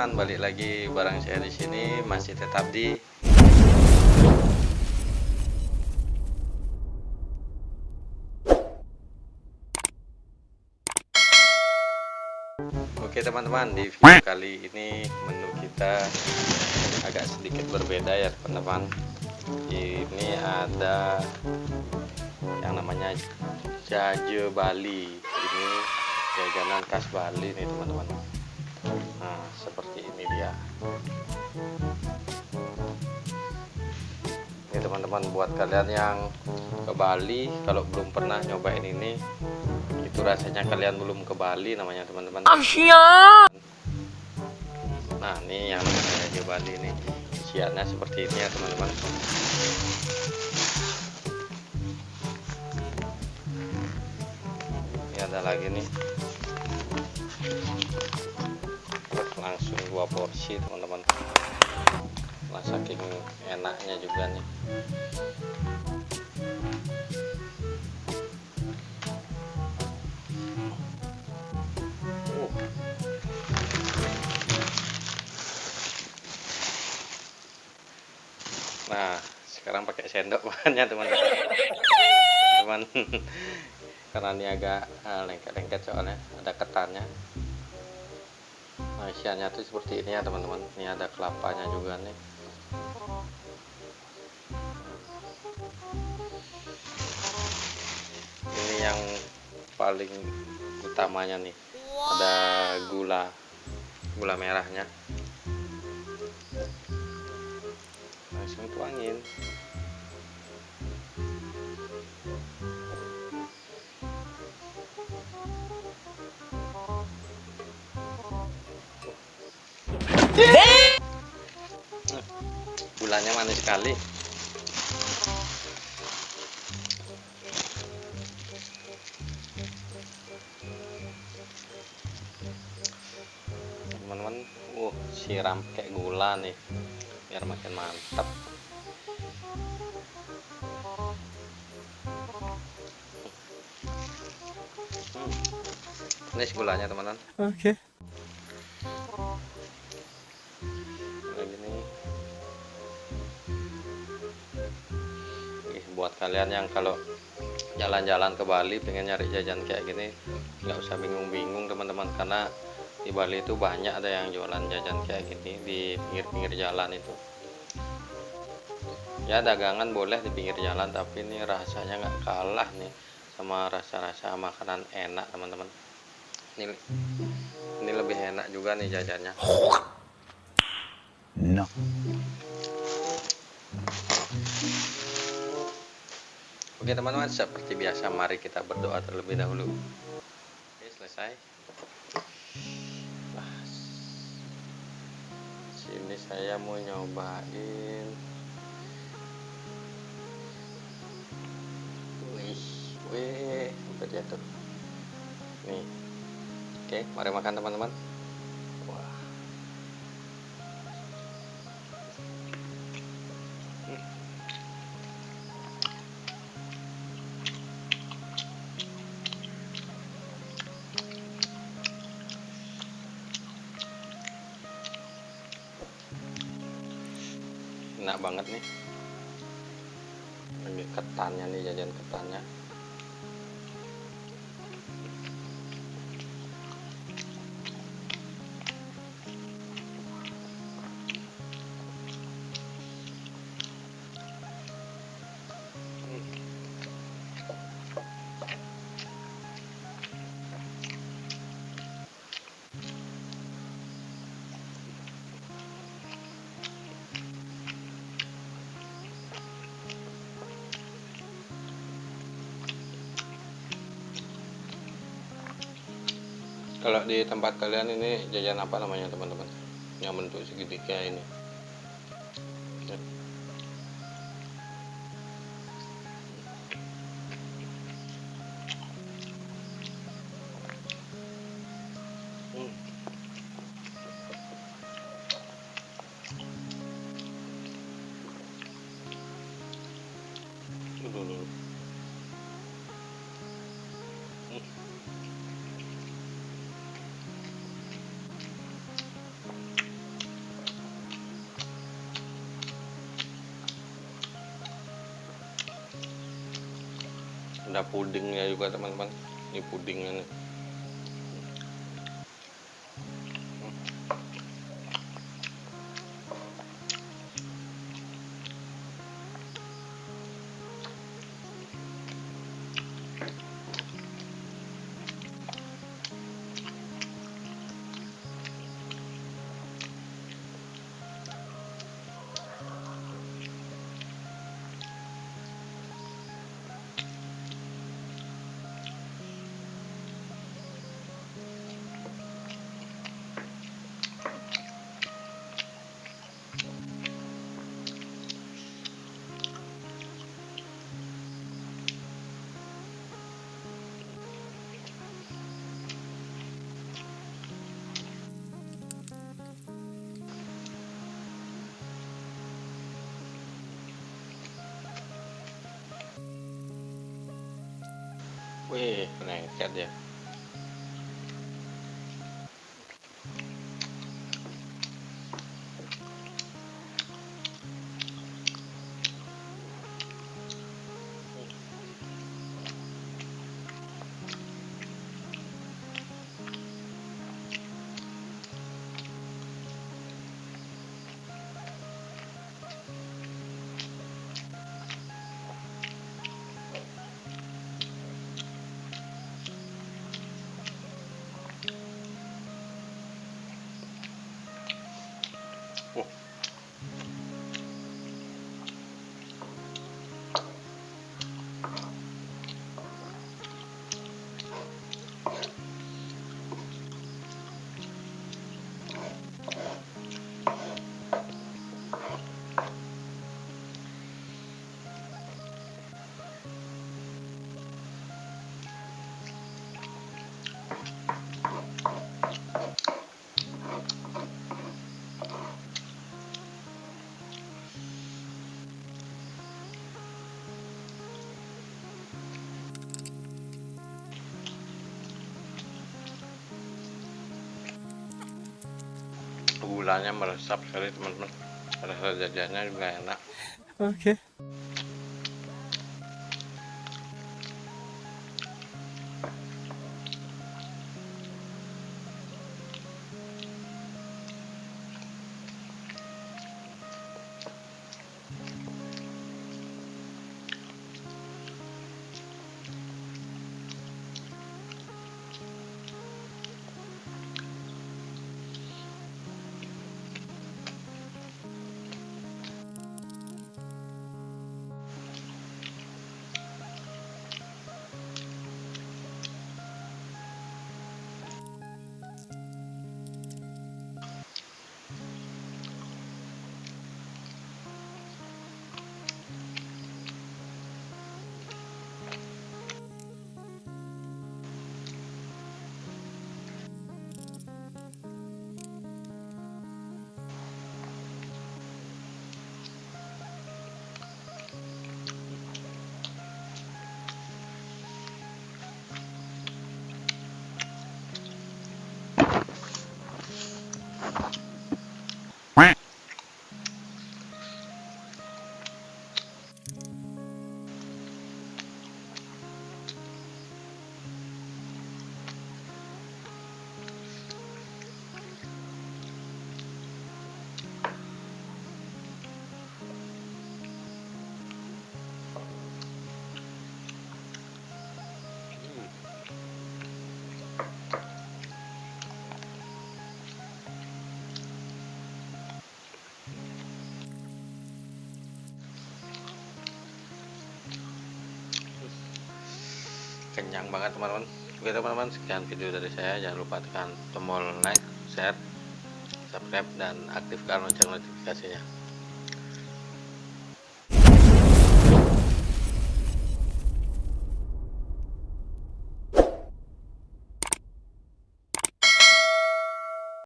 teman-teman, balik lagi bareng saya di sini, masih tetap di Oke teman-teman, di video kali ini menu kita agak sedikit berbeda ya teman-teman. Ini ada yang namanya jaje Bali. Ini jajanan khas Bali nih teman-teman. Nah, seperti ini dia. Ini teman-teman, buat kalian yang ke Bali, kalau belum pernah nyobain ini, itu rasanya kalian belum ke Bali namanya teman-teman. Nah, ini yang namanya jaje Bali nih. Isiannya seperti ini ya teman-teman. Ini ada lagi nih, langsung 2 porsi teman-teman. Nah, saking enaknya juga nih. Nah, sekarang pakai sendok makannya teman-teman. Karena ini agak lengket-lengket soalnya ada ketannya. Nah, isiannya tuh seperti ini ya teman-teman. Ini ada kelapanya juga nih. Ini yang paling utamanya nih, ada gula merahnya. Langsung tuangin. Gulanya manis sekali. Teman-teman, siram kayak gula nih biar makin mantap. Ini gulanya teman-teman. Oke. Lagi nih. Buat kalian yang kalau jalan-jalan ke Bali pengen nyari jajan kayak gini, nggak usah bingung-bingung teman-teman, karena di Bali itu banyak ada yang jualan jajan kayak gini di pinggir-pinggir jalan itu. Ya, dagangan boleh di pinggir jalan, tapi ini rasanya nggak kalah nih sama rasa-rasa makanan enak teman-teman. Ini lebih enak juga nih jajannya. No. Oke teman-teman, seperti biasa mari kita berdoa terlebih dahulu. Oke, selesai. Nah, sini saya mau nyobain. Wih, sampai dia tuh. Nih. Oke, mari makan teman-teman. Wah. Enak banget nih. Ini ketannya nih, jajan ketannya. Kalau di tempat kalian ini jajan apa namanya teman-teman? Yang bentuk segitiga ini. Dulu. ada pudingnya juga teman-teman. Ini pudingnya nih. Wih, lengket ya. Oh. Gulanya meresap sekali teman-teman. Rasa jajannya juga enak. Oke. Kenyang banget teman-teman. Oke teman-teman, sekian video dari saya. Jangan lupa tekan tombol like, share, subscribe, dan aktifkan lonceng notifikasinya.